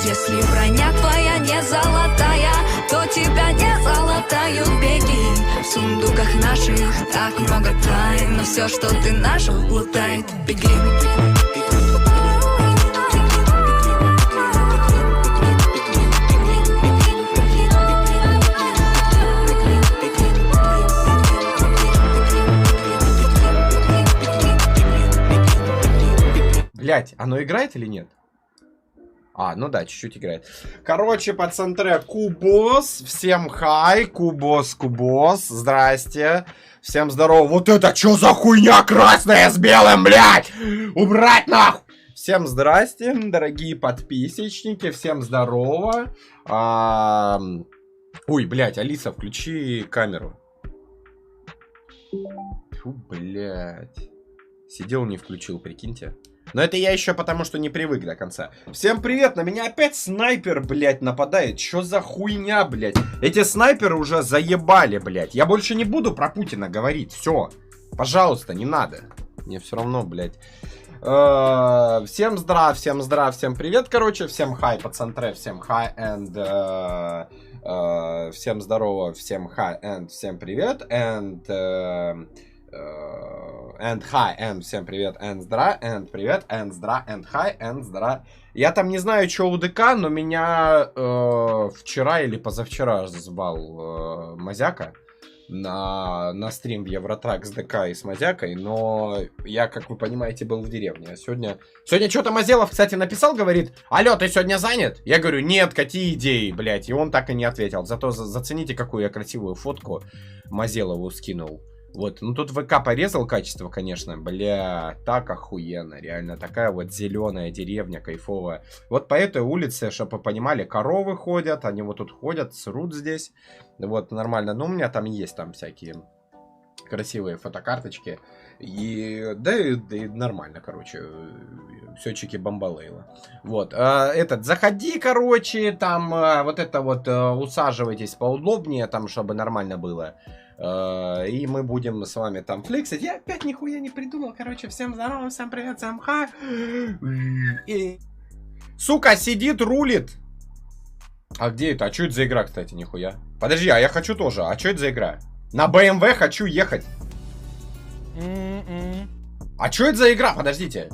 Если броня твоя не золотая, то тебя не золотают беги. В сундуках наших так много тайн, но все, что ты нашел, плутает. Беги. Блять, оно играет или нет? А, ну да, чуть-чуть играет. Короче, по центре Кубос. Всем хай. Кубос. Здрасте. Всем здорово. Вот это что за хуйня красная с белым, блядь? Убрать нахуй! Всем здрасте, дорогие подписчики. Всем здорово. Ой, блядь, Алиса, включи камеру. Фу, блядь. Сидел, не включил, прикиньте. Но это я еще потому, что не привык до конца. Всем привет, на меня опять снайпер, блядь, нападает. Что за хуйня, блядь? Эти снайперы уже заебали, блядь. Я больше не буду про Путина говорить, все. Пожалуйста, не надо. Мне все равно, блядь. Всем всем привет, короче. Всем хай по центре, всем хай, and... всем здорово, всем хай, and всем привет, and hi, and всем привет, and здра, and привет, and здра, and hi, and здра. Я там не знаю, что у ДК, но меня вчера или позавчера звал Мазяка на стрим в Евротрак с ДК и с Мазякой, но я, как вы понимаете, был в деревне. А сегодня что-то Мазелов, кстати, написал, говорит: алло, ты сегодня занят? Я говорю: нет, какие идеи, блядь. И он так и не ответил. Зато зацените, какую я красивую фотку Мазелову скинул. Вот, ну тут ВК порезал качество, конечно, бля, так охуенно, реально, такая вот зеленая деревня, кайфовая. Вот по этой улице, чтобы вы понимали, коровы ходят, они вот тут ходят, срут здесь, вот, нормально, но у меня там есть там всякие красивые фотокарточки, и, да и нормально, короче, все чики-бомбалейла. Вот, заходи, короче, там, вот это вот, усаживайтесь поудобнее, там, чтобы нормально было. И мы будем с вами там флексить. Я опять нихуя не придумал. Короче, всем здорово, всем привет, всем хай. И... Сука, сидит, рулит. А где это? А что это за игра, кстати, нихуя? Подожди, а я хочу тоже. А что это за игра? На BMW хочу ехать. А что это за игра? Подождите.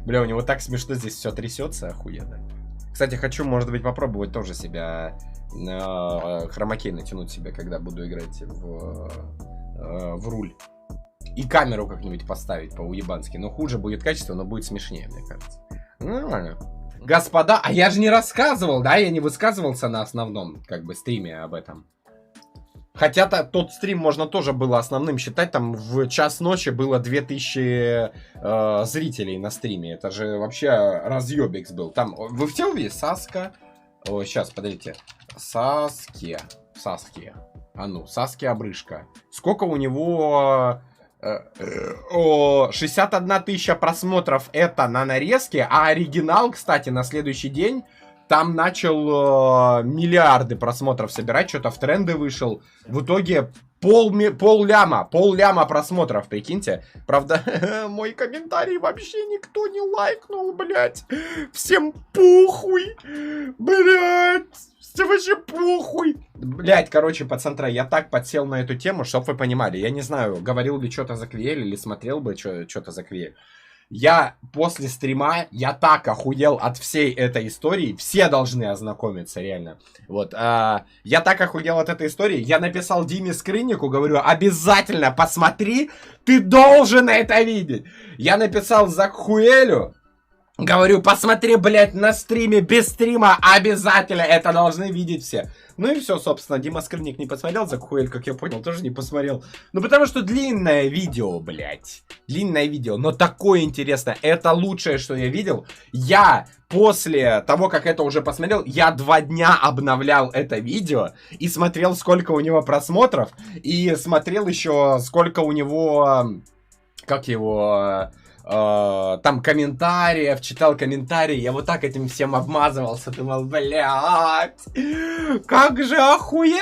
Бля, у него так смешно здесь все трясется, охуенно. Кстати, хочу, может быть, попробовать тоже себя... хромакей натянуть себе, когда буду играть в руль. И камеру как-нибудь поставить по-уебански. Но хуже будет качество, но будет смешнее, мне кажется. Нормально. Господа, а я же не рассказывал, да? Я не высказывался на основном, как бы, стриме об этом. Хотя тот стрим можно тоже было основным считать. Там в час ночи было 2000 зрителей на стриме. Это же вообще разъебикс был. Там, вы в теле Саска... О, сейчас, подождите. Саски. А ну, Саски Обрышка. Сколько у него... 61 тысяча просмотров это на нарезке. А оригинал, кстати, на следующий день там начал миллиарды просмотров собирать. Что-то в тренды вышел. В итоге пол-ляма просмотров, прикиньте. Правда, мой комментарий вообще никто не лайкнул, блядь. Всем похуй, блядь. Всем вообще похуй. Блядь, короче, пацаны, я так подсел на эту тему, чтоб вы понимали. Я не знаю, говорил ли что-то за Квиэль или смотрел бы что-то за Квиэль. Я после стрима, я так охуел от всей этой истории. Все должны ознакомиться, реально. Вот, я так охуел от этой истории. Я написал Диме Скрыннику, говорю: обязательно посмотри, ты должен это видеть. Я написал Закхуэлю, говорю: посмотри, блядь, на стриме, без стрима, обязательно, это должны видеть все. Ну и все, собственно, Дима Скрынник не посмотрел, Закхуэль, как я понял, тоже не посмотрел. Ну потому что длинное видео, блядь. Длинное видео, но такое интересное. Это лучшее, что я видел. Я после того, как это уже посмотрел, я 2 дня обновлял это видео и смотрел, сколько у него просмотров. И смотрел еще, сколько у него... Как его... там комментариев, читал комментарии, я вот так этим всем обмазывался, думал, блядь, как же охуенно!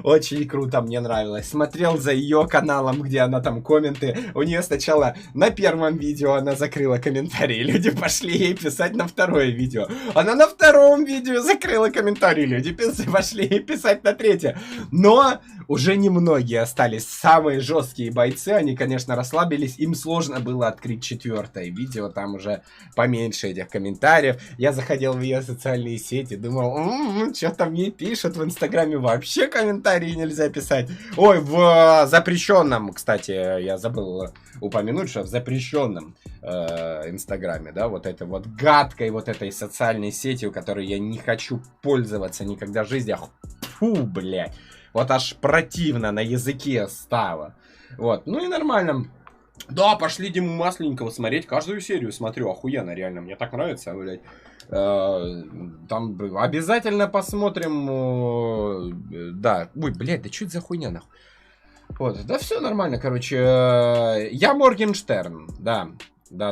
Очень круто, мне нравилось. Смотрел за ее каналом, где она там комменты. У нее сначала на первом видео она закрыла комментарии. Люди пошли ей писать на второе видео. Она на втором видео закрыла комментарии. Люди пошли ей писать на третье. Но уже немногие остались. Самые жесткие бойцы. Они, конечно, расслабились. Им сложно было открыть четвертое видео. Там уже поменьше этих комментариев. Я заходил в ее социальные сети. Думал, что-то мне пишут в Инстаграме. Вообще комментарии нельзя писать. Ой, в запрещенном, кстати, я забыл упомянуть, что в запрещенном Инстаграме, да, вот этой вот гадкой вот этой социальной сетью, которой я не хочу пользоваться никогда в жизни. Фу, блядь. Вот аж противно на языке стало. Вот, ну и нормально. Да, пошли Диму Масленникова смотреть. Каждую серию смотрю, охуенно, реально. Мне так нравится, блядь. Там обязательно посмотрим. Да, ой, блядь, да что это за хуйня, нахуй? Вот, да все нормально, короче. Я Моргенштерн, да. Да,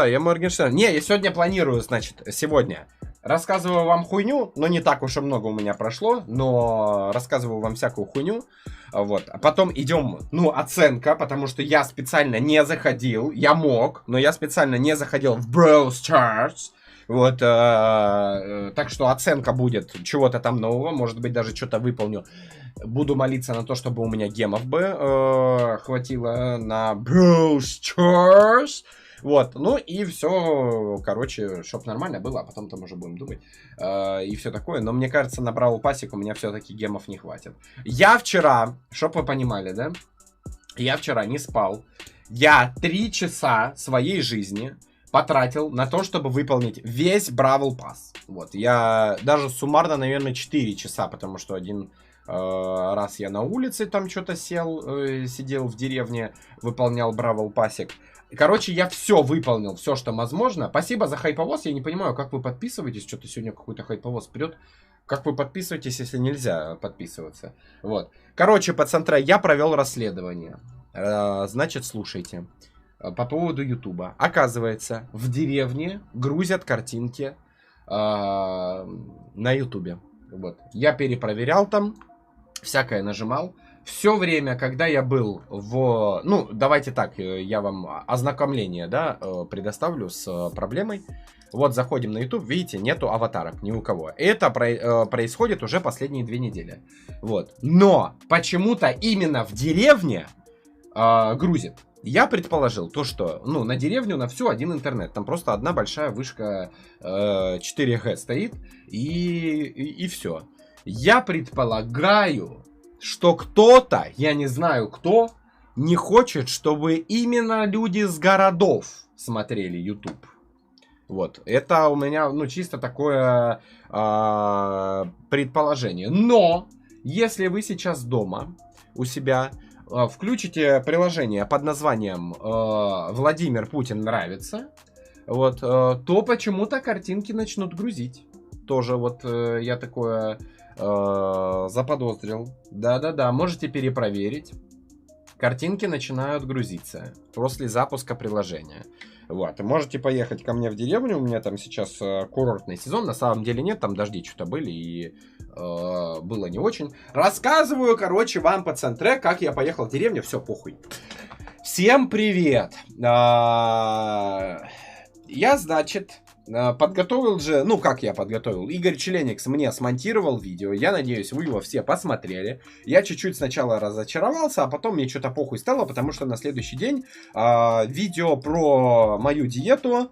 я Моргенштерн. Не, я сегодня планирую, значит, сегодня. Рассказываю вам хуйню, но не так уж и много у меня прошло, но рассказываю вам всякую хуйню. Вот, а потом идем, ну, оценка, потому что я специально не заходил, я мог, но я специально не заходил в Brawl Stars. Вот, так что оценка будет чего-то там нового, может быть, даже что-то выполню. Буду молиться на то, чтобы у меня гемов бы хватило на Brawl Stars. Вот, ну и все, короче, чтоб нормально было, а потом там уже будем думать. И все такое, но мне кажется, на Бравл Пассик у меня все-таки гемов не хватит. Я вчера, чтоб вы понимали, да? Я вчера не спал. Я 3 часа своей жизни потратил на то, чтобы выполнить весь Бравл Пасс. Вот, я даже суммарно, наверное, 4 часа, потому что один раз я на улице там что-то сидел в деревне, выполнял Бравл Пассик. Короче, я все выполнил, все, что возможно. Спасибо за хайповоз. Я не понимаю, как вы подписываетесь. Что-то сегодня какой-то хайповоз вперед. Как вы подписываетесь, если нельзя подписываться? Вот. Короче, пацаны, я провел расследование. Значит, слушайте. По поводу Ютуба. Оказывается, в деревне грузят картинки на Ютубе. Вот. Я перепроверял там. Всякое нажимал. Все время, когда я был в... Ну, давайте так, я вам ознакомление, да, предоставлю с проблемой. Вот, заходим на YouTube, видите, нету аватарок ни у кого. Это происходит уже последние 2 недели. Вот. Но почему-то именно в деревне грузит. Я предположил то, что, ну, на деревню на всю один интернет. Там просто одна большая вышка 4G стоит, и все. Я предполагаю, что кто-то, я не знаю кто, не хочет, чтобы именно люди с городов смотрели YouTube. Вот, это у меня, ну, чисто такое предположение. Но, если вы сейчас дома у себя включите приложение под названием «Владимир Путин нравится», вот, то почему-то картинки начнут грузить. Тоже вот я такое... заподозрил. Да-да-да, можете перепроверить. Картинки начинают грузиться после запуска приложения. Вот, можете поехать ко мне в деревню. У меня там сейчас курортный сезон. На самом деле нет, там дожди что-то были и было не очень. Рассказываю, короче, вам, пацан-трек, как я поехал в деревню. Все, похуй. Всем привет. Я, значит... подготовил же, ну как я подготовил, Игорь Челеникс мне смонтировал видео, я надеюсь, вы его все посмотрели. Я чуть-чуть сначала разочаровался, а потом мне что-то похуй стало, потому что на следующий день видео про мою диету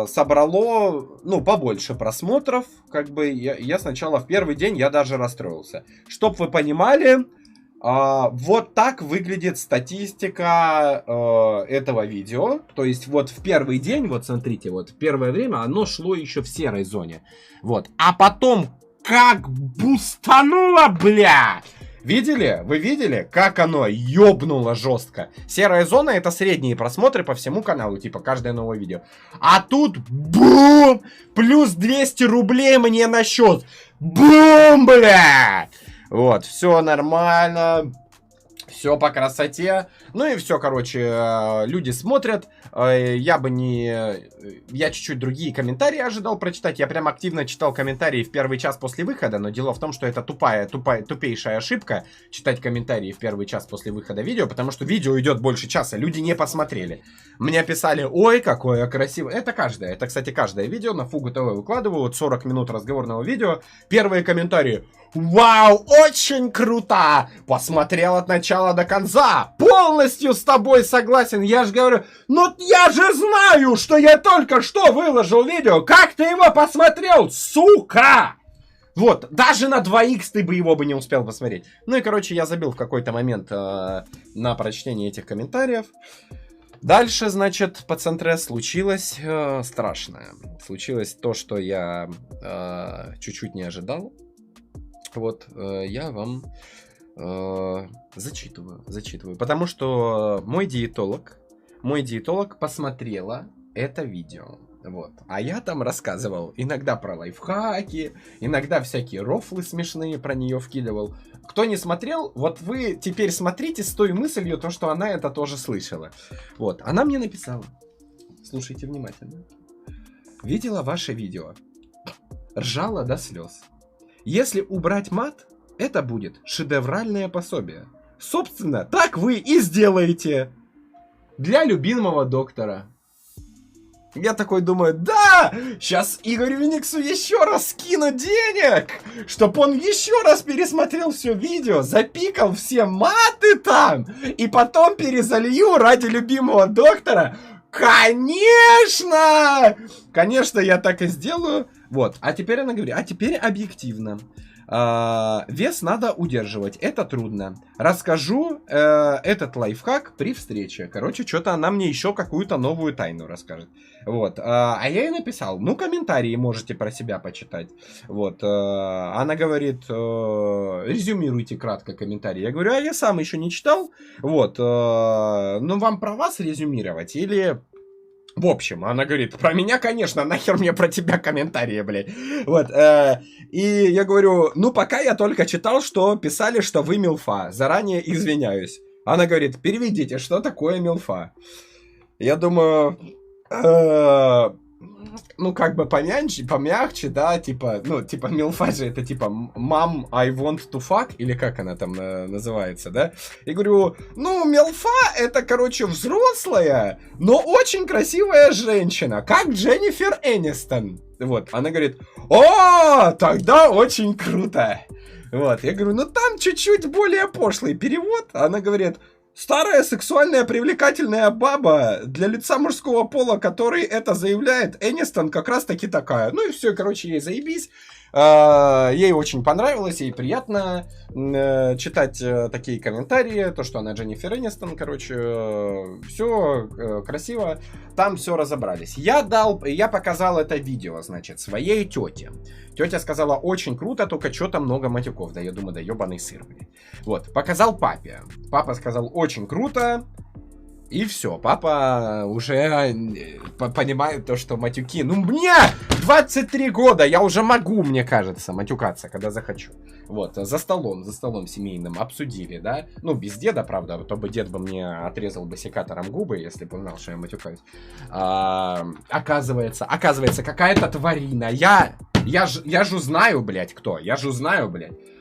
собрало, ну, побольше просмотров, как бы, я сначала в первый день я даже расстроился. Чтоб вы понимали, вот так выглядит статистика этого видео. То есть вот в первый день, вот смотрите, вот в первое время оно шло еще в серой зоне. Вот. А потом как бустануло, бля! Видели? Вы видели, как оно ёбнуло жестко? Серая зона — это средние просмотры по всему каналу, типа каждое новое видео. А тут бум! Плюс 200 рублей мне на счет. Бум, бля! Вот, все нормально. Все по красоте. Ну и все, короче, люди смотрят. Я чуть-чуть другие комментарии ожидал прочитать. Я прям активно читал комментарии в первый час после выхода, но дело в том, что это тупейшая ошибка читать комментарии в первый час после выхода видео, потому что видео идет больше часа, люди не посмотрели. Мне писали: ой, какое красивое. Это, кстати, каждое видео на Фугу ТВ выкладываю, вот 40 минут разговорного видео. Первые комментарии: вау, очень круто! Посмотрел от начала до конца. Полностью с тобой согласен. Я же говорю, ну я же знаю, что я только что выложил видео. Как ты его посмотрел, сука? Вот, даже на 2х ты бы его не успел посмотреть. Ну и, короче, я забил в какой-то момент на прочтение этих комментариев. Дальше, значит, по центре случилось страшное. Случилось то, что я чуть-чуть не ожидал. Вот, я вам зачитываю. Потому что мой диетолог посмотрела это видео. Вот. А я там рассказывал иногда про лайфхаки, иногда всякие рофлы смешные про нее вкидывал. Кто не смотрел, вот вы теперь смотрите с той мыслью, то, что она это тоже слышала. Вот. Она мне написала. Слушайте внимательно. Видела ваше видео. Ржала до слез. Если убрать мат, это будет шедевральное пособие. Собственно, так вы и сделаете. Для любимого доктора. Я такой думаю, да, сейчас Игорю Вениксу еще раз скину денег, чтобы он еще раз пересмотрел все видео, запикал все маты там, и потом перезалью ради любимого доктора. Конечно! Конечно, я так и сделаю. Вот, а теперь она говорит, а теперь объективно. Вес надо удерживать, это трудно. Расскажу этот лайфхак при встрече. Короче, что-то она мне еще какую-то новую тайну расскажет. Вот, а я ей написал, ну, комментарии можете про себя почитать. Вот, она говорит, резюмируйте кратко комментарии. Я говорю, а я сам еще не читал. Вот, ну, вам про вас резюмировать или... В общем, она говорит, про меня, конечно, нахер мне про тебя комментарии, блядь. Вот, и я говорю, ну, пока я только читал, что писали, что вы милфа. Заранее извиняюсь. Она говорит, переведите, что такое милфа. Я думаю, ну, как бы помягче, да, типа, ну, типа, милфа же это типа mom, I want to fuck, или как она там называется, да? И говорю, ну, милфа это, короче, взрослая, но очень красивая женщина, как Дженнифер Энистон. Вот, она говорит, о, тогда очень круто. Вот, я говорю, ну, там чуть-чуть более пошлый перевод. Она говорит, старая сексуальная привлекательная баба для лица мужского пола, который это заявляет, Энистон как раз таки такая. Ну и все, короче, ей заебись. Ей очень понравилось, ей приятно читать такие комментарии, то, что она Дженнифер Энистон, короче, все красиво, там все разобрались. Я показал это видео, значит, своей тете. Тетя сказала, очень круто, только что-то много матюков. Да, я думаю, да ебаный сыр, блин. Вот, показал папе. Папа сказал, очень круто. И все, папа уже понимает то, что матюки... Ну, мне 23 года, я уже могу, мне кажется, матюкаться, когда захочу. Вот, за столом семейным обсудили, да? Ну, без деда, правда, то бы дед бы мне отрезал бы секатором губы, если бы знал, что я матюкаюсь. Оказывается, какая-то тварина. Я же знаю, блядь, кто.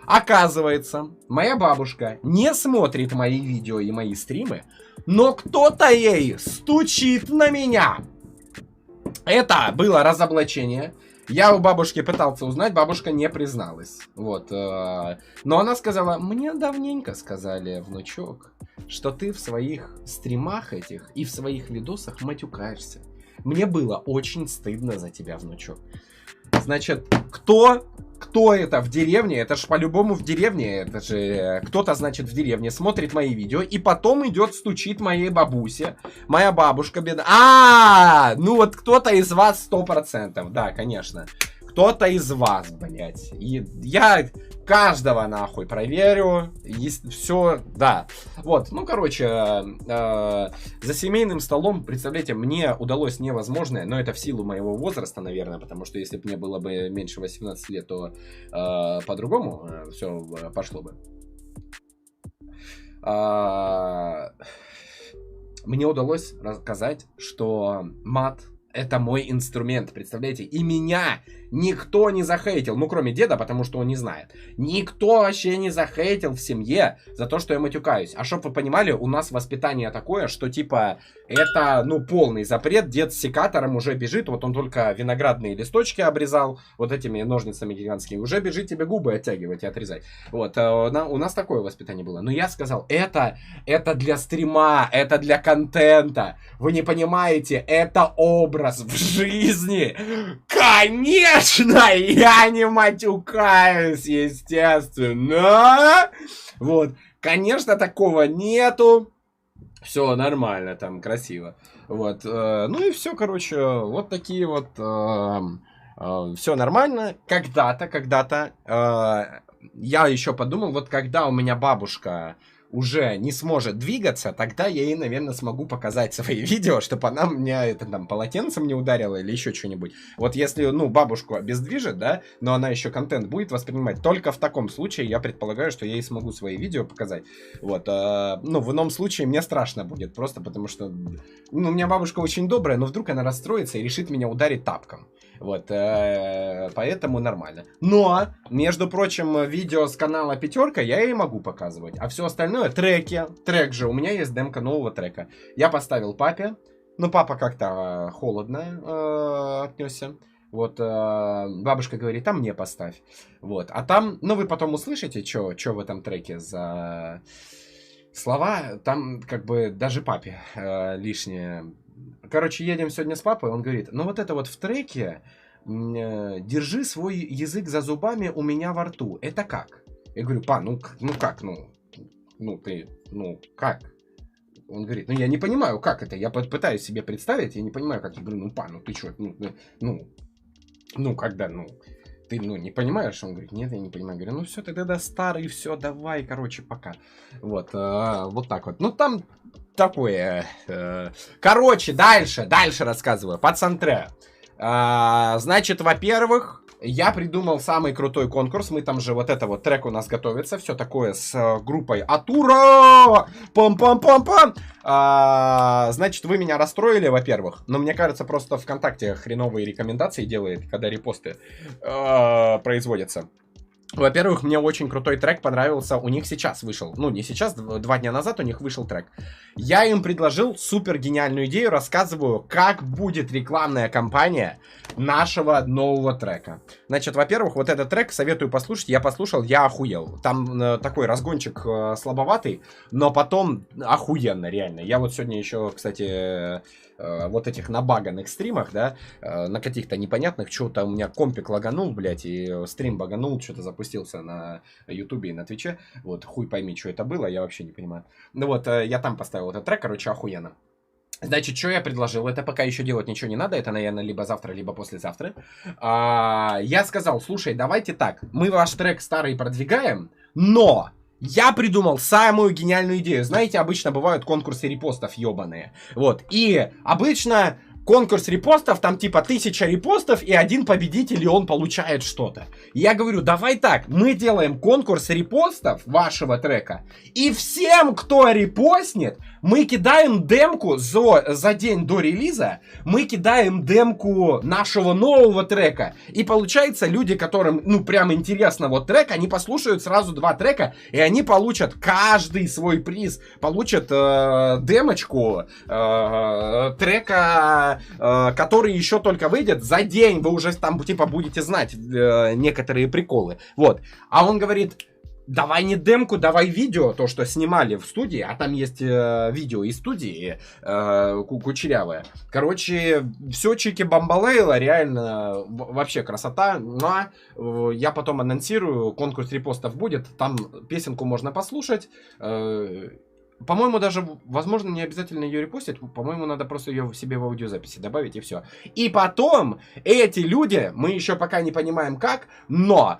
Оказывается, моя бабушка не смотрит мои видео и мои стримы, но кто-то ей стучит на меня. Это было разоблачение. Я у бабушки пытался узнать, бабушка не призналась. Вот. Но она сказала, мне давненько сказали, внучок, что ты в своих стримах этих и в своих видосах матюкаешься. Мне было очень стыдно за тебя, внучок. Значит, кто это в деревне? Это ж по-любому в деревне. Это же кто-то, значит, в деревне смотрит мои видео и потом идет, стучит моей бабусе. Моя бабушка беда. Ну вот кто-то из вас 100%. Да, конечно. Кто-то из вас, блядь. И я каждого нахуй проверю. Все, да. Вот, ну, короче, за семейным столом, представляете, мне удалось невозможное, но это в силу моего возраста, наверное, потому что если бы мне было бы меньше 18 лет, то по-другому все пошло бы. Мне удалось рассказать, что мат — это мой инструмент, представляете? И меня никто не захейтил, ну, кроме деда, потому что он не знает. Никто вообще не захейтил в семье за то, что я матюкаюсь. А чтоб вы понимали, у нас воспитание такое, что, типа, это, ну, полный запрет. Дед с секатором уже бежит, вот он только виноградные листочки обрезал вот этими ножницами гигантскими. Уже бежит тебе губы оттягивать и отрезать. Вот, у нас такое воспитание было. Но я сказал, это для стрима, это для контента. Вы не понимаете, это образ в жизни. Конечно, я не матюкаюсь, естественно. Вот, конечно, такого нету. Все нормально, там красиво. Вот, ну и все, короче, вот такие вот. Все нормально. Когда-то я еще подумал, вот когда у меня бабушка уже не сможет двигаться, тогда я ей, наверное, смогу показать свои видео, чтобы она меня это там полотенцем не ударила или еще что-нибудь. Вот если, ну, бабушку обездвижит, да, но она еще контент будет воспринимать, только в таком случае я предполагаю, что я ей смогу свои видео показать. Вот, ну, в ином случае мне страшно будет, просто потому что, ну, у меня бабушка очень добрая, но вдруг она расстроится и решит меня ударить тапком. Вот, поэтому нормально. Но, между прочим, видео с канала Пятерка я ей могу показывать. А все остальное треки. Трек же, у меня есть демка нового трека. Я поставил папе. Но папа как-то холодно отнесся. Вот, бабушка говорит, а мне поставь. Вот, а там, ну вы потом услышите, что в этом треке за слова. Там как бы даже папе лишнее. Короче, едем сегодня с папой, он говорит, ну вот это вот в треке, держи свой язык за зубами у меня во рту. Это как? Я говорю, па, ну как, как? Он говорит, ну я не понимаю, как это, я пытаюсь себе представить, я не понимаю, как. Я говорю, ну па, ну ты что, когда, ты, не понимаешь? Он говорит, нет, я не понимаю. Я говорю, ну все, ты тогда старый, все, давай, короче, пока. Вот, вот так вот. Ну там такое. Короче, дальше рассказываю. Пацантре. Значит, во-первых, я придумал самый крутой конкурс. Мы там же, вот это вот трек у нас готовится. Все такое с группой Атура. Пам-пам-пам-пам. Значит, вы меня расстроили, во-первых. Но мне кажется, просто ВКонтакте хреновые рекомендации делает, когда репосты производятся. Во-первых, мне очень крутой трек понравился. У них сейчас вышел. Ну, не сейчас, 2 дня назад у них вышел трек. Я им предложил супер гениальную идею. Рассказываю, как будет рекламная кампания нашего нового трека. Значит, во-первых, вот этот трек советую послушать. Я послушал, я охуел. Там такой разгончик слабоватый, но потом охуенно, реально. Я вот сегодня еще, кстати, вот этих набаганных стримах, да, на каких-то непонятных, что-то у меня компик лаганул, блядь, и стрим баганул, что-то запустился на ютубе и на твиче. Вот, хуй пойми, что это было, я вообще не понимаю. Ну вот, я там поставил этот трек, короче, охуенно. Значит, что я предложил? Это пока еще делать ничего не надо. Это, наверное, либо завтра, либо послезавтра. Я сказал, слушай, давайте так. Мы ваш трек старый продвигаем, но я придумал самую гениальную идею. Знаете, обычно бывают конкурсы репостов ебаные. Вот. И обычно конкурс репостов, там типа 1000 репостов, и один победитель, и он получает что-то. Я говорю, давай так, мы делаем конкурс репостов вашего трека, и всем, кто репостнет, мы кидаем демку за день до релиза, мы кидаем демку нашего нового трека. И получается, люди, которым, ну, прям интересно вот трек, они послушают сразу 2 трека, и они получат каждый свой приз. Получат демочку трека, который еще только выйдет за день. Вы уже там, типа, будете знать некоторые приколы. Вот. А он говорит... Давай не демку, давай видео, то, что снимали в студии, а там есть видео из студии кучерявое. Короче, все чики-бамбалейла, реально, вообще красота. Но я потом анонсирую, конкурс репостов будет, там песенку можно послушать. По-моему, даже, возможно, не обязательно ее репостить. По-моему, надо просто ее себе в аудиозаписи добавить, и все. И потом эти люди, мы еще пока не понимаем как, но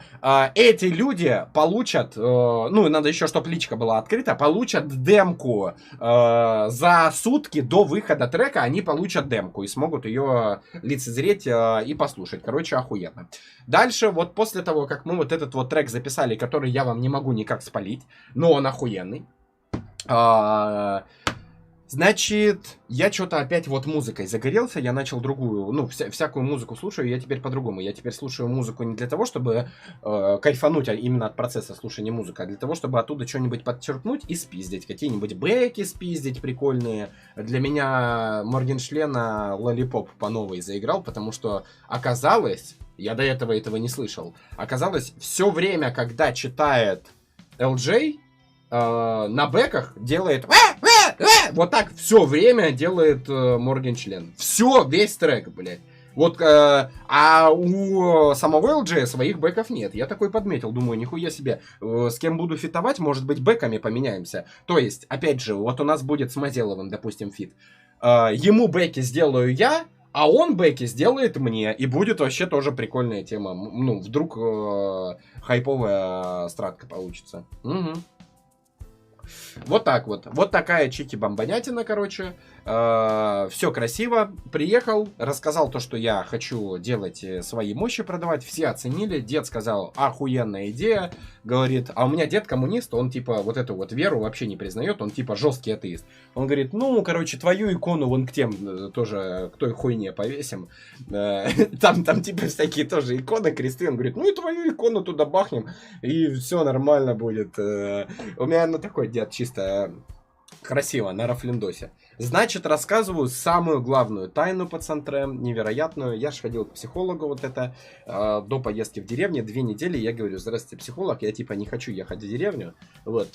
эти люди получат, ну, надо еще, чтобы личка была открыта, получат демку за сутки до выхода трека, они получат демку и смогут ее лицезреть и послушать. Короче, охуенно. Дальше, вот после того, как мы вот этот вот трек записали, который я вам не могу никак спалить, но он охуенный. А, Значит, я что-то опять вот музыкой загорелся, я начал другую, ну, всякую музыку слушаю, я теперь по-другому. Я теперь слушаю музыку не для того, чтобы кайфануть именно от процесса слушания музыки, а для того, чтобы оттуда что-нибудь подчеркнуть и спиздить. Какие-нибудь бэки спиздить прикольные. Для меня Моргенчлена Лолипоп по новой заиграл, потому что оказалось, я до этого не слышал, оказалось, все время, когда читает LJ, на бэках делает вот так все время делает Моргенчлен. Все, весь трек, блядь. Вот, а у самого LJ своих бэков нет. Я такой подметил, думаю, нихуя себе. С кем буду фитовать, может быть, бэками поменяемся. То есть, опять же, вот у нас будет с Мазеловым, допустим, фит. Ему бэки сделаю я, а он бэки сделает мне. И будет вообще тоже прикольная тема. Ну, вдруг хайповая стратка получится. Угу. Вот так вот. Вот такая чики-бомбонятина, короче. Все красиво. Приехал, рассказал то, что я хочу делать, свои мощи продавать. Все оценили. Дед сказал, охуенная идея. Говорит, а у меня дед коммунист, он типа вот эту вот веру вообще не признает. Он типа жесткий атеист. Он говорит, ну, короче, твою икону вон к тем тоже к той хуйне повесим. Там типа всякие тоже иконы, кресты. Он говорит, ну и твою икону туда бахнем. И все нормально будет. У меня ну такой дед чисто красиво, на рафлиндосе. Значит, рассказываю самую главную тайну по центре, невероятную. Я же ходил к психологу вот это до поездки в деревню, 2 недели. Я говорю, здравствуйте, психолог, я типа не хочу ехать в деревню. Вот,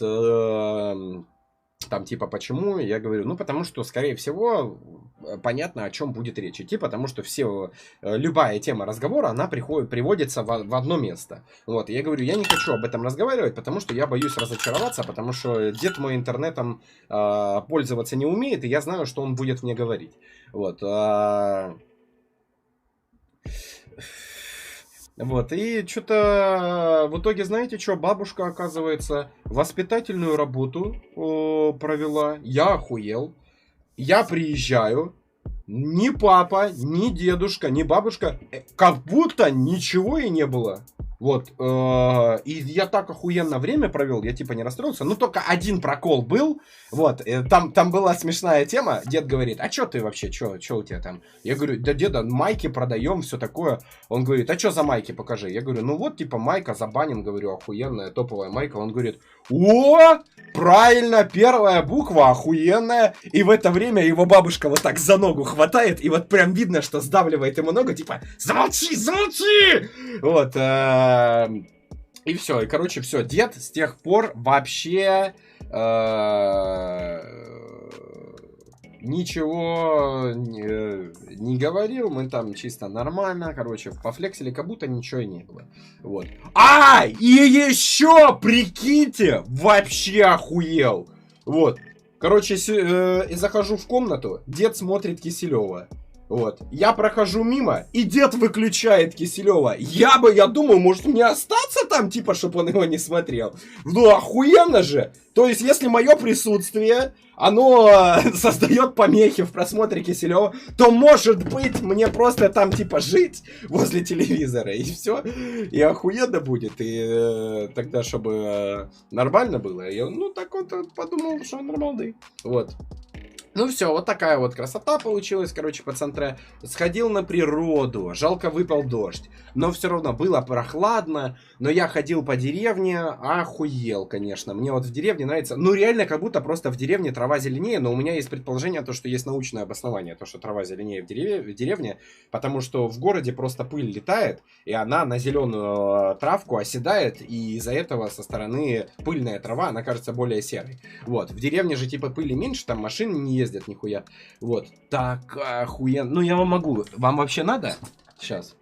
там типа почему? Я говорю, ну потому что, скорее всего, понятно, о чем будет речь идти, потому что все, любая тема разговора, она приводится в одно место. Вот, я говорю, я не хочу об этом разговаривать, потому что я боюсь разочароваться, потому что дед мой интернетом пользоваться не умеет, и я знаю, что он будет мне говорить. Вот. Вот, и что-то в итоге, знаете что, бабушка, оказывается, воспитательную работу провела. Я охуел. Я приезжаю. Ни папа, ни дедушка, ни бабушка, как будто ничего и не было. Вот, и я так охуенно время провел, я типа не расстроился. Ну, только один прокол был. Вот, там была смешная тема. Дед говорит, а чё ты вообще, чё у тебя там? Я говорю, да, деда, майки продаем, все такое. Он говорит, а чё за майки, покажи. Я говорю, ну вот, типа, майка забанен, говорю, охуенная, топовая майка. Он говорит, о, правильно, первая буква охуенная. И в это время его бабушка вот так за ногу хватает, и вот прям видно, что сдавливает ему ногу, типа, замолчи, замолчи! Вот, и все, и короче, все, дед с тех пор вообще ничего не говорил, мы там чисто нормально, короче, пофлексили, как будто ничего и не было. Вот. И еще, прикиньте, вообще охуел. Вот. Короче, захожу в комнату, дед смотрит Киселева. Вот. Я прохожу мимо, и дед выключает Киселева. Я думаю, может мне остаться там, типа, чтобы он его не смотрел. Ну, охуенно же! То есть, если мое присутствие, оно создает помехи в просмотре Киселева, то, может быть, мне просто там, типа, жить возле телевизора, и все. И охуенно будет. И тогда, чтобы нормально было, я, ну, так вот подумал, что нормально. Вот. Ну все, вот такая вот красота получилась, короче, по центре. Сходил на природу, жалко выпал дождь. Но все равно было прохладно, но я ходил по деревне, охуел, конечно. Мне вот в деревне нравится, ну реально как будто просто в деревне трава зеленее, но у меня есть предположение, то, что есть научное обоснование, то, что трава зеленее в деревне, потому что в городе просто пыль летает, и она на зеленую травку оседает, и из-за этого со стороны пыльная трава, она кажется более серой. Вот, в деревне же типа пыли меньше, там машины не ездят нихуя. Вот, так охуенно. Ну я вам могу, вам вообще надо? Сейчас,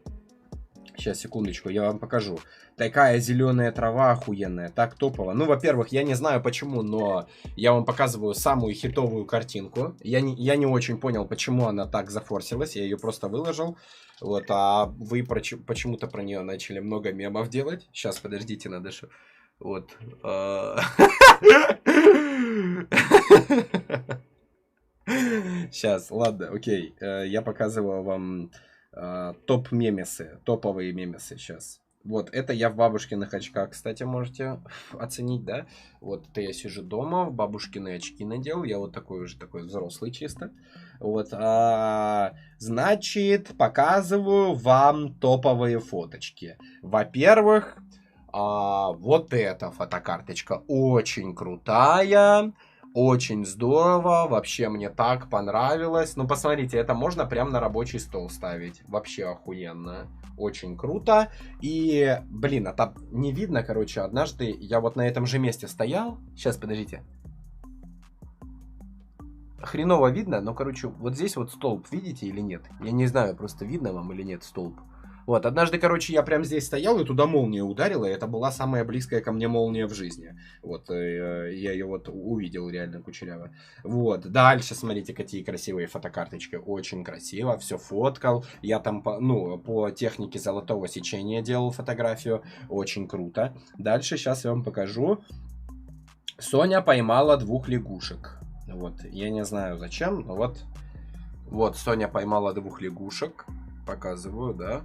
секундочку, я вам покажу. Такая зеленая трава охуенная, так топово. Ну, во-первых, я не знаю почему, но я вам показываю самую хитовую картинку. Я не очень понял, почему она так зафорсилась, я ее просто выложил. Вот, а вы почему-то про нее начали много мемов делать. Сейчас, подождите, надо что... Вот. Сейчас, ладно, окей. Я показываю вам топ-мемесы, топовые мемесы сейчас. Вот, это я в бабушкиных очках, кстати, можете оценить, да? Вот, это я сижу дома, в бабушкины очки надел, я вот такой уже такой взрослый чисто. Вот, значит, показываю вам топовые фоточки. Во-первых, вот эта фотокарточка очень крутая. Очень здорово, вообще мне так понравилось. Ну, посмотрите, это можно прям на рабочий стол ставить. Вообще охуенно. Очень круто. И, блин, а там не видно, короче, однажды я вот на этом же месте стоял. Сейчас, подождите. Хреново видно, но, короче, вот здесь вот столб, видите или нет? Я не знаю, просто видно вам или нет столб. Вот, однажды, короче, я прям здесь стоял, и туда молния ударила, и это была самая близкая ко мне молния в жизни. Вот, я ее вот увидел реально кучеряво. Вот, дальше, смотрите, какие красивые фотокарточки, очень красиво, все фоткал. Я там, по технике золотого сечения делал фотографию, очень круто. Дальше, сейчас я вам покажу. Соня поймала 2 лягушек. Вот, я не знаю зачем, но вот Соня поймала 2 лягушек, показываю, да.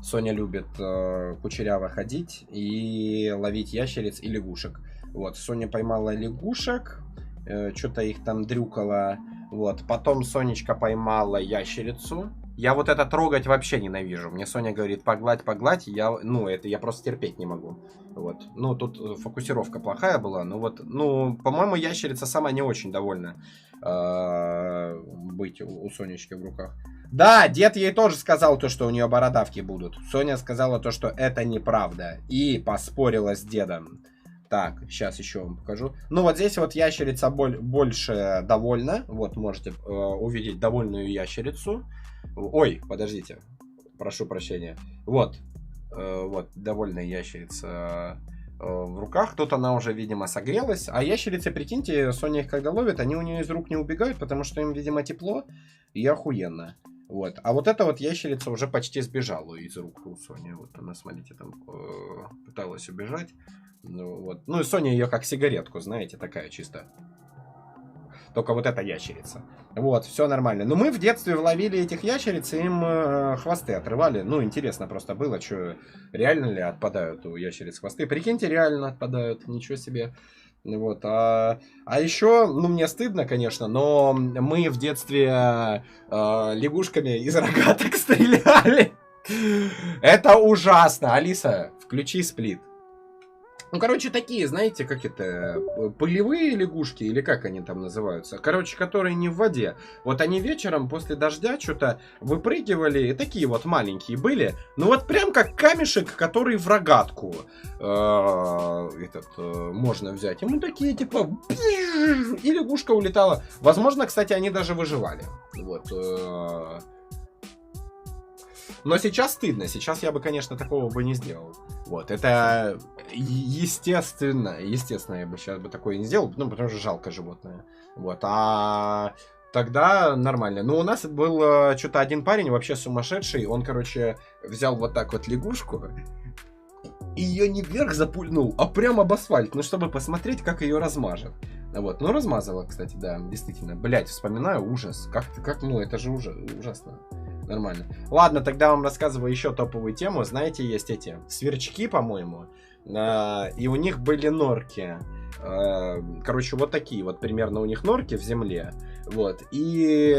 Соня любит кучеряво ходить и ловить ящериц и лягушек. Вот, Соня поймала лягушек, что-то их там дрюкала. Вот, потом Сонечка поймала ящерицу. Я вот это трогать вообще ненавижу. Мне Соня говорит, погладь, погладь. Это я просто терпеть не могу. Вот. Ну, тут фокусировка плохая была. Ну, вот, по-моему, ящерица сама не очень довольна быть у Сонечки в руках. Да, дед ей тоже сказал то, что у нее бородавки будут. Соня сказала то, что это неправда. И поспорила с дедом. Так, сейчас еще вам покажу. Ну, вот здесь вот ящерица больше довольна. Вот, можете увидеть довольную ящерицу. Ой, подождите. Прошу прощения. Вот, довольная ящерица в руках. Тут она уже, видимо, согрелась. А ящерицы, прикиньте, Соня их когда ловит, они у нее из рук не убегают, потому что им, видимо, тепло и охуенно. Вот. А вот эта вот ящерица уже почти сбежала из рук у Сони. Вот она, смотрите, там пыталась убежать. Ну и Соня ее как сигаретку, знаете, такая чисто. Только вот эта ящерица. Вот, все нормально. Но мы в детстве ловили этих ящериц, и им хвосты отрывали. Ну, интересно просто было, что реально ли отпадают у ящериц хвосты. Прикиньте, реально отпадают. Ничего себе. Вот, а еще, мне стыдно, конечно, но мы в детстве лягушками из рогаток стреляли. Это ужасно. Алиса, включи сплит. Ну, короче, такие, знаете, как это, пылевые лягушки, или как они там называются, короче, которые не в воде. Вот они вечером после дождя что-то выпрыгивали, и такие вот маленькие были. Ну, вот прям как камешек, который в рогатку можно взять. И мы такие, типа, и лягушка улетала. Возможно, кстати, они даже выживали. Вот. Но сейчас стыдно. Сейчас я бы, конечно, такого бы не сделал. Вот, это естественно. Естественно, я бы сейчас бы такое не сделал, потому что жалко животное. Вот, а тогда нормально. Ну, у нас был что-то один парень вообще сумасшедший. Он, короче, взял вот так вот лягушку и ее не вверх запульнул, а прямо об асфальт. Ну, чтобы посмотреть, как ее размажет. Вот, ну, размазала, кстати, да, действительно. Блять, вспоминаю, ужас. Это же ужасно. Нормально. Ладно, тогда вам рассказываю еще топовую тему. Знаете, есть эти сверчки, по-моему. И у них были норки. Короче, вот такие вот примерно у них норки в земле. Вот. И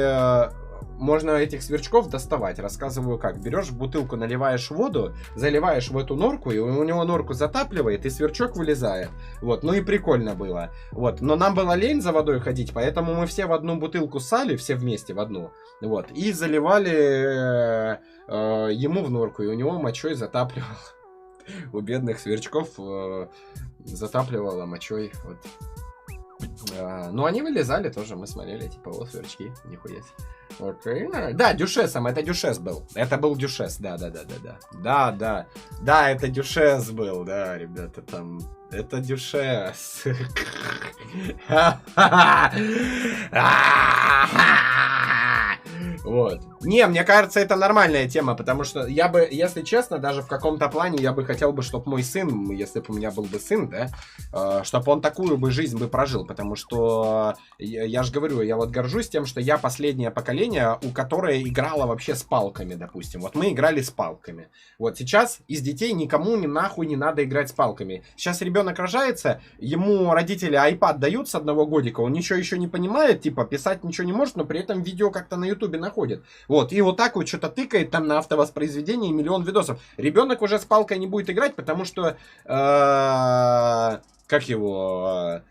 можно этих сверчков доставать. Рассказываю как. Берешь бутылку, наливаешь воду, заливаешь в эту норку, и у него норку затапливает, и сверчок вылезает. Вот. Ну и прикольно было. Вот. Но нам было лень за водой ходить, поэтому мы все в одну бутылку ссали, все вместе в одну. Вот. И заливали ему в норку, и у него мочой затапливало. У бедных сверчков затапливало мочой. Вот. Ну, они вылезали тоже, мы смотрели, типа, вот сверчки, нихуя себе. Окей. Да, дюшесом, это дюшес был. Это был дюшес, да. Да, это дюшес был, да, ребята, там. Это дюшес. Вот. Не, мне кажется, это нормальная тема, потому что я бы, если честно, даже в каком-то плане я бы хотел бы, чтобы мой сын, если бы у меня был бы сын, да, чтобы он такую бы жизнь бы прожил, потому что я же говорю, я вот горжусь тем, что я последнее поколение, у которое играло вообще с палками, допустим. Вот мы играли с палками. Вот сейчас из детей никому ни нахуй не надо играть с палками. Сейчас ребенок рожается, ему родители iPad дают с 1 годика, он ничего еще не понимает, типа писать ничего не может, но при этом видео как-то на ютубе находит. Вот, и вот так вот что-то тыкает там на автовоспроизведении миллион видосов. Ребенок уже с палкой не будет играть, потому что... как его...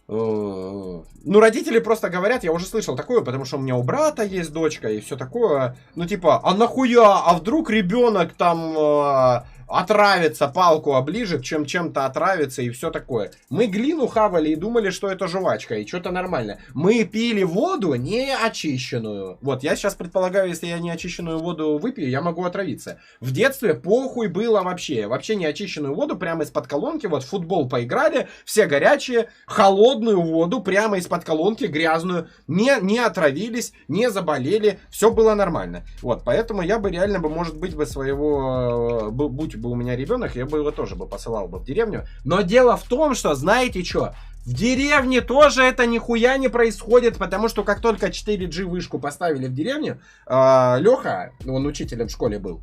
ну, родители просто говорят, я уже слышал такое, потому что у меня у брата есть дочка и все такое. Ну, типа, а нахуя? А вдруг ребенок там отравится, палку оближет, чем-то отравится и все такое. Мы глину хавали и думали, что это жвачка, и что-то нормально. Мы пили воду не очищенную. Вот, я сейчас предполагаю, если я не очищенную воду выпью, я могу отравиться. В детстве похуй было вообще. Вообще не очищенную воду прямо из-под колонки, вот в футбол поиграли, все горячие, холодную воду прямо из-под колонки, грязную, не отравились, не заболели, все было нормально. Вот, поэтому я бы реально бы, может быть, бы своего, будь бы у меня ребенок, я бы его тоже бы посылал бы в деревню. Но дело в том, что, знаете что, в деревне тоже это нихуя не происходит, потому что как только 4G вышку поставили в деревню, Леха, он учителем в школе был,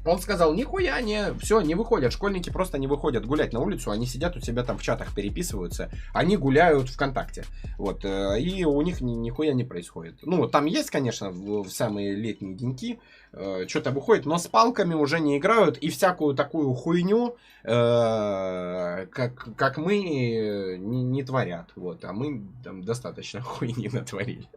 он сказал, нихуя не, все, не выходят, школьники просто не выходят гулять на улицу, они сидят у себя там в чатах переписываются, они гуляют ВКонтакте, вот, и у них нихуя не происходит. Ну, там есть, конечно, в самые летние деньки, что-то выходит, но с палками уже не играют, и всякую такую хуйню, как мы, не творят, вот, а мы там достаточно хуйни натворили.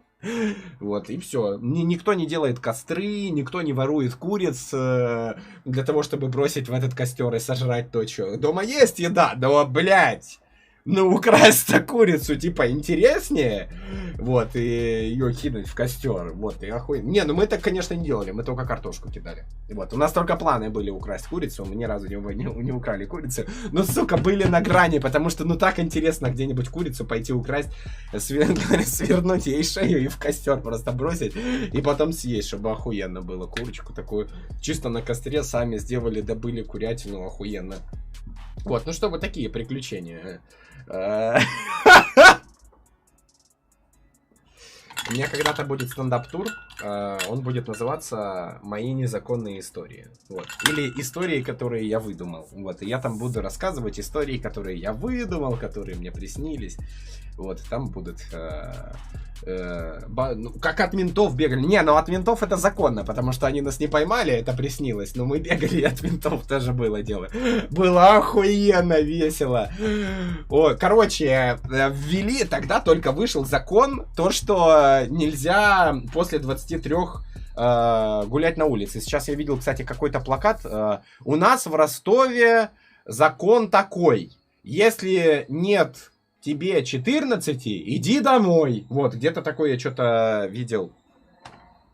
Вот, и все. Никто не делает костры, никто не ворует куриц для того, чтобы бросить в этот костер и сожрать то, что... Дома есть еда, да, блядь! Ну, украсть-то курицу, типа, интереснее, вот, и ее кинуть в костер, вот, и охуенно. Не, ну мы так, конечно, не делали, мы только картошку кидали. Вот, у нас только планы были украсть курицу, мы ни разу не украли курицу, но, сука, были на грани, потому что, ну, так интересно где-нибудь курицу пойти украсть, свернуть ей шею и в костер просто бросить, и потом съесть, чтобы охуенно было, курочку такую, чисто на костре сами сделали, добыли курятину, охуенно. Вот, ну, чтобы такие приключения. У меня когда-то будет стендап-тур, он будет называться «Мои незаконные истории». Вот. Или истории, которые я выдумал. Вот. И я там буду рассказывать истории, которые я выдумал, которые мне приснились. Вот. Там будут... как от ментов бегали. Не, ну от ментов это законно, потому что они нас не поймали, это приснилось. Но мы бегали, и от ментов тоже было дело. Было охуенно весело. О, короче, ввели, тогда только вышел закон, то, что нельзя после 23 гулять на улице. Сейчас я видел, кстати, какой-то плакат. У нас в Ростове закон такой. Если нет... тебе 14, иди домой. Вот, где-то такое я что-то видел.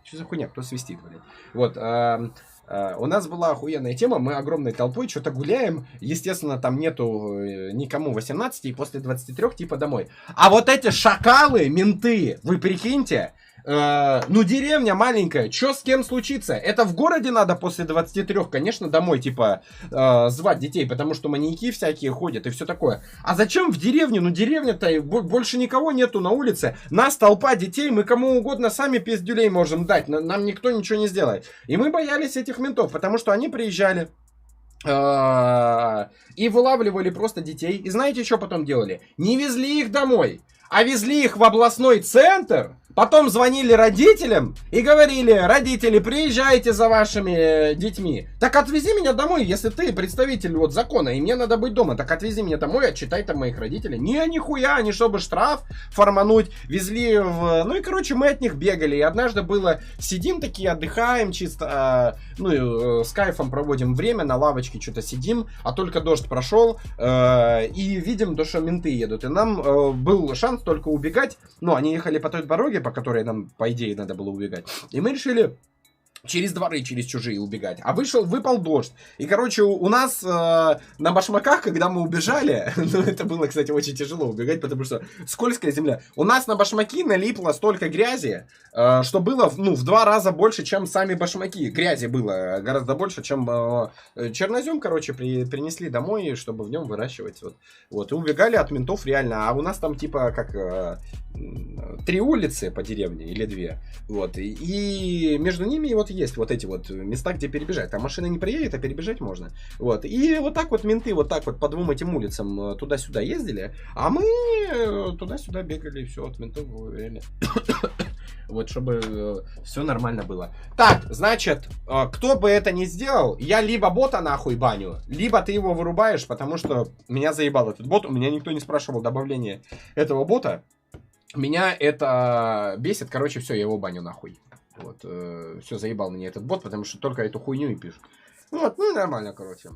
Что за хуйня? Кто свистит, блин? Вот, у нас была охуенная тема, мы огромной толпой что-то гуляем. Естественно, там нету никому 18, и после 23 типа домой. А вот эти шакалы, менты, вы прикиньте, ну, деревня маленькая, что с кем случится? Это в городе надо после 23, конечно, домой, типа, звать детей, потому что маньяки всякие ходят и все такое. А зачем в деревню? Ну, деревня-то больше никого нету на улице. Нас толпа детей, мы кому угодно сами пиздюлей можем дать, нам никто ничего не сделает. И мы боялись этих ментов, потому что они приезжали и вылавливали просто детей. И знаете, что потом делали? Не везли их домой, а везли их в областной центр. Потом звонили родителям и говорили: родители, приезжайте за вашими детьми. Так отвези меня домой, если ты представитель вот закона, и мне надо быть дома. Так отвези меня домой, отчитай там моих родителей. Не, нихуя, они чтобы штраф формануть, везли в... Ну и, короче, мы от них бегали. И однажды было, сидим такие, отдыхаем чисто, с кайфом проводим время, на лавочке что-то сидим, а только дождь прошел, и видим то, что менты едут. И нам был шанс только убегать. Ну, они ехали по той дороге, по которой нам, по идее, надо было убегать. И мы решили через дворы, через чужие убегать. А выпал дождь. И, короче, у нас на башмаках, когда мы убежали, ну, это было, кстати, очень тяжело убегать, потому что скользкая земля. У нас на башмаки налипло столько грязи, что было, ну, в 2 раза больше, чем сами башмаки. Грязи было гораздо больше, чем чернозем, короче, принесли домой, чтобы в нем выращивать. Вот. И убегали от ментов реально. А у нас там, типа, как 3 улицы по деревне или 2. Вот. И между ними вот есть вот эти вот места, где перебежать. Там машина не приедет, а перебежать можно. Вот. И вот так вот менты вот так вот по 2 этим улицам туда-сюда ездили, а мы туда-сюда бегали, и все, от ментов реально. Вот, чтобы все нормально было. Так, значит, кто бы это ни сделал, я либо бота нахуй баню, либо ты его вырубаешь, потому что меня заебал этот бот. У меня никто не спрашивал добавление этого бота. Меня это бесит, короче, все, я его баню нахуй. Вот, все, заебал меня этот бот, потому что только эту хуйню и пишут. Вот, ну нормально, короче.